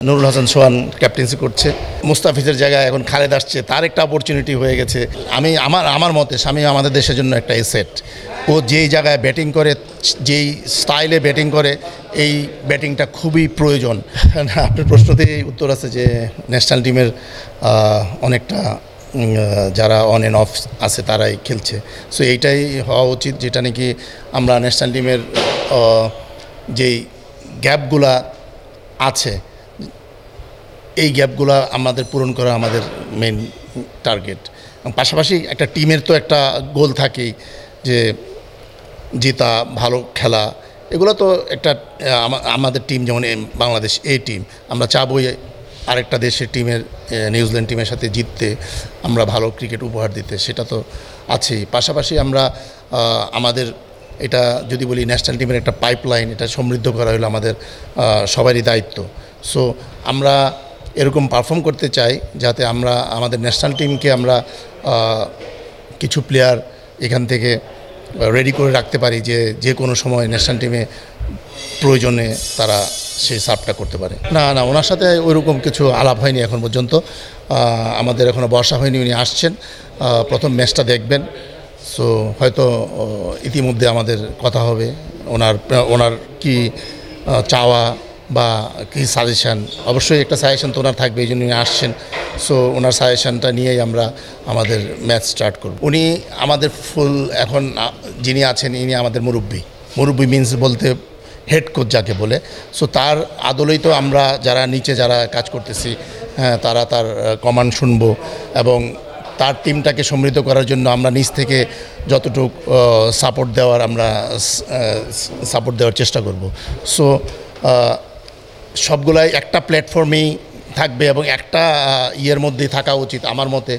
নুরুল হাসান সোহান captaincy করছে, মুস্তাফিজের জায়গায় এখন খালেদ আসছে, তার একটা অপরচুনিটি হয়ে গেছে। আমার মতে শামীম আমাদের দেশের জন্য একটা এসেট। ও যেই জায়গায় ব্যাটিং করে, যেই স্টাইলে ব্যাটিং করে, এই ব্যাটিংটা খুবই প্রয়োজন। আপনার প্রশ্নতেই উত্তর আছে যে ন্যাশনাল টিমের অনেকটা যারা অন অ্যান্ড অফ আছে তারাই খেলছে। সো এইটাই হওয়া উচিত, যেটা নাকি আমরা ন্যাশনাল টিমের যেই গ্যাপগুলা আছে, এই গ্যাপগুলা আমাদের পূরণ করা আমাদের মেন টার্গেট। পাশাপাশি একটা টিমের তো একটা গোল থাকেই, যে জেতা, ভালো খেলা, এগুলো তো একটা আমাদের টিম যেমন বাংলাদেশ এই টিম, আমরা চাবই আরেকটা দেশের টিমের, নিউজিল্যান্ড টিমের সাথে জিততে, আমরা ভালো ক্রিকেট উপহার দিতে, সেটা তো আছেই। পাশাপাশি আমরা আমাদের এটা যদি বলি ন্যাশনাল টিমের একটা পাইপলাইন, এটা সমৃদ্ধ করা হলো আমাদের সবারই দায়িত্ব। সো আমরা এরকম পারফর্ম করতে চাই যাতে আমরা আমাদের ন্যাশনাল টিমকে আমরা কিছু প্লেয়ার এখান থেকে রেডি করে রাখতে পারি, যে কোনো সময় ন্যাশনাল টিমে প্রয়োজনে তারা সেই সার্ভটা করতে পারে। না, ওনার সাথে ওইরকম কিছু আলাপ হয়নি এখন পর্যন্ত। আমাদের এখনও বর্ষা হয়নি, উনি আসছেন, প্রথম ম্যাচটা দেখবেন। সো হয়তো ইতিমধ্যে আমাদের কথা হবে, ওনার কি চাওয়া বা কি সাজেশান। অবশ্যই একটা সাজেশান তো ওনার থাকবে, এই জন্য উনি আসছেন। সো ওনার সাজেশানটা নিয়েই আমরা আমাদের ম্যাচ স্টার্ট করব। উনি আমাদের ফুল এখন যিনি আছেন, ইনি আমাদের মুরব্বি মিন্স বলতে হেড কোচ যাকে বলে। সো তার আদলেই তো আমরা যারা নিচে যারা কাজ করতেছি, তারা তার কমান্ড শুনবো এবং তার টিমটাকে সমৃদ্ধ করার জন্য আমরা নিচ থেকে যতটুকু সাপোর্ট দেওয়ার চেষ্টা করব। সো সবগুলাই একটা প্ল্যাটফর্মেই থাকবে এবং একটা ইয়ের মধ্যেই থাকা উচিত। আমার মতে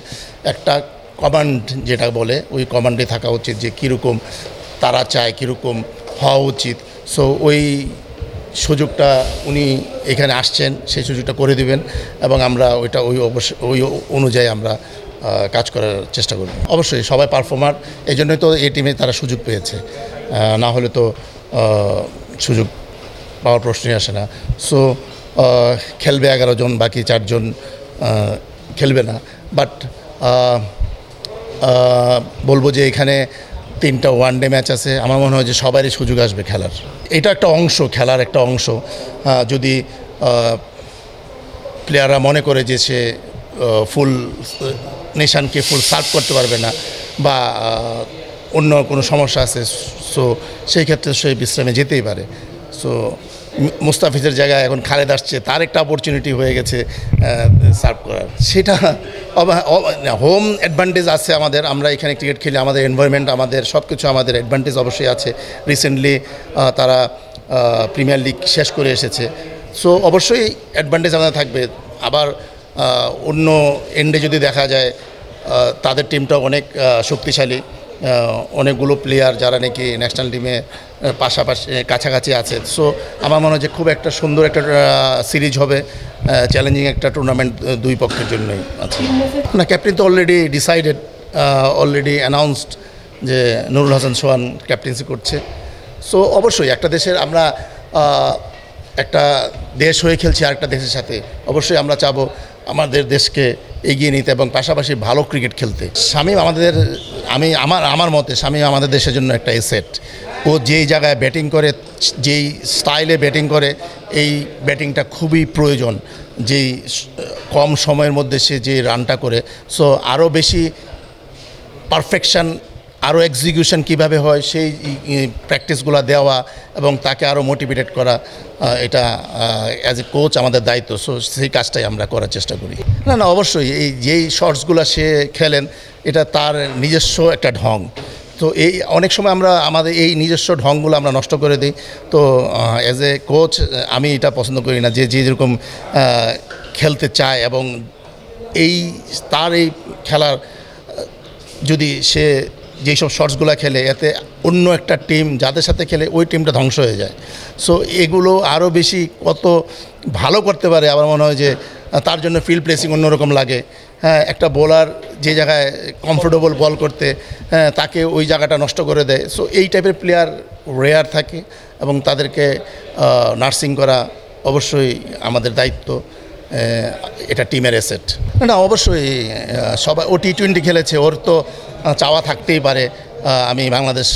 একটা কমান্ড যেটা বলে, ওই কমান্ডে থাকা উচিত, যে কীরকম তারা চায়, কীরকম হওয়া উচিত। সো ওই সুযোগটা উনি এখানে আসছেন, সেই সুযোগটা করে দিবেন এবং আমরা ওই অনুযায়ী আমরা কাজ করার চেষ্টা করব। অবশ্যই সবাই পারফর্মার, এই জন্যই তো এই টিমে তারা সুযোগ পেয়েছে, না হলে তো সুযোগ পাওয়ার প্রশ্নই আসে না। সো খেলবে 11 জন, বাকি 4 জন খেলবে না। বাট বলবো যে এখানে 3টা ওয়ানডে ম্যাচ আছে, আমার মনে হয় যে সবারই সুযোগ আসবে খেলার। এটা একটা অংশ, খেলার একটা অংশ। যদি প্লেয়াররা মনে করে যে সে ফুল নেশানকে ফুল সার্ভ করতে পারবে না বা অন্য কোনো সমস্যা আছে, সো সেই ক্ষেত্রে সে বিশ্রামে যেতেই পারে। সো মুস্তাফিজের জায়গায় এখন খালেদ আসছে, তার একটা অপরচুনিটি হয়ে গেছে সার্ভ করার। সেটা হোম অ্যাডভান্টেজ আছে আমাদের, আমরা এখানে ক্রিকেট খেলি, আমাদের এনভায়রনমেন্ট, আমাদের সব কিছু, আমাদের অ্যাডভান্টেজ অবশ্যই আছে। রিসেন্টলি তারা প্রিমিয়ার লিগ শেষ করে এসেছে। সো অবশ্যই অ্যাডভান্টেজ আমাদের থাকবে। আবার অন্য এন্ডে যদি দেখা যায়, তাদের টিমটা অনেক শক্তিশালী, অনেকগুলো প্লেয়ার যারা নাকি ন্যাশনাল টিমে পাশাপাশি কাছাকাছি আছে। সো আমার মনে হয় যে খুব একটা সুন্দর একটা সিরিজ হবে, চ্যালেঞ্জিং একটা টুর্নামেন্ট দুই পক্ষের জন্যই আছে। না, ক্যাপ্টেন তো অলরেডি ডিসাইডেড, অলরেডি অ্যানাউন্সড যে নুরুল হাসান সোহান ক্যাপ্টেন্সি করছে। সো অবশ্যই একটা দেশের, আমরা একটা দেশ হয়ে খেলছি আরেকটা দেশের সাথে, অবশ্যই আমরা চাবো আমাদের দেশকে এগিয়ে নিতে এবং পাশাপাশি ভালো ক্রিকেট খেলতে। শামীম আমার মতে শামীম আমাদের দেশের জন্য একটা এসেট। ও যেই জায়গায় ব্যাটিং করে, যেই স্টাইলে ব্যাটিং করে, এই ব্যাটিংটা খুবই প্রয়োজন। যেই কম সময়ের মধ্যে সে যে রানটা করে, সো আরও বেশি পারফেকশন, আরও এক্সিকিউশন কীভাবে হয়, সেই প্র্যাকটিসগুলো দেওয়া এবং তাকে আরও মোটিভেটেড করা, এটা অ্যাজ এ কোচ আমাদের দায়িত্ব। সো সেই কাজটাই আমরা করার চেষ্টা করি। না, অবশ্যই এই যেই শটসগুলো সে খেলেন, এটা তার নিজস্ব একটা ঢং। তো এই অনেক সময় আমরা আমাদের এই নিজস্ব ঢংগুলো আমরা নষ্ট করে দিই। তো অ্যাজ এ কোচ আমি এটা পছন্দ করি না, যে যেরকম খেলতে চায় এবং তার এই খেলার যদি সে যেসব শটসগুলো খেলে, এতে অন্য একটা টিম যাদের সাথে খেলে ওই টিমটা ধ্বংস হয়ে যায়। সো এগুলো আরও বেশি কত ভালো করতে পারে, আমার মনে হয় যে তার জন্য ফিল্ড প্লেসিং অন্যরকম লাগে। হ্যাঁ, একটা বোলার যে জায়গায় কমফোর্টেবল বল করতে, তাকে ওই জায়গাটা নষ্ট করে দেয়। সো এই টাইপের প্লেয়ার রেয়ার থাকে এবং তাদেরকে নার্সিং করা অবশ্যই আমাদের দায়িত্ব, এটা টিমের অ্যাসেট। না অবশ্যই সবাই ও টি-20 খেলেছে, ওর তো চাওয়া থাকতেই পারে আমি বাংলাদেশ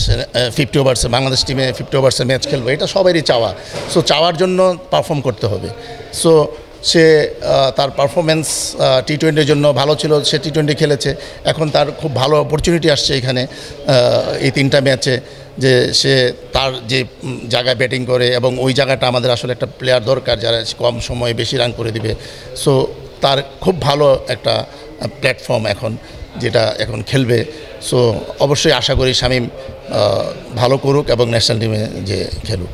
50 ওভার্সে বাংলাদেশ টিমে 50 ওভার্সে ম্যাচ খেলবো, এটা সবারই চাওয়া। সো চাওয়ার জন্য পারফর্ম করতে হবে। সো সে তার পারফরমেন্স টি-20-র জন্য ভালো ছিল, সে টি-20 খেলেছে। এখন তার খুব ভালো অপরচুনিটি আসছে এখানে এই 3টা ম্যাচে, যে সে তার যে জায়গায় ব্যাটিং করে, এবং ওই জায়গাটা আমাদের আসলে একটা প্লেয়ার দরকার যারা কম সময়ে বেশি রান করে দিবে। সো তার খুব ভালো একটা প্ল্যাটফর্ম এখন, যেটা এখন খেলবে। সো অবশ্যই আশা করি শামীম ভালো করুক এবং ন্যাশনাল টিমে যে খেলুক।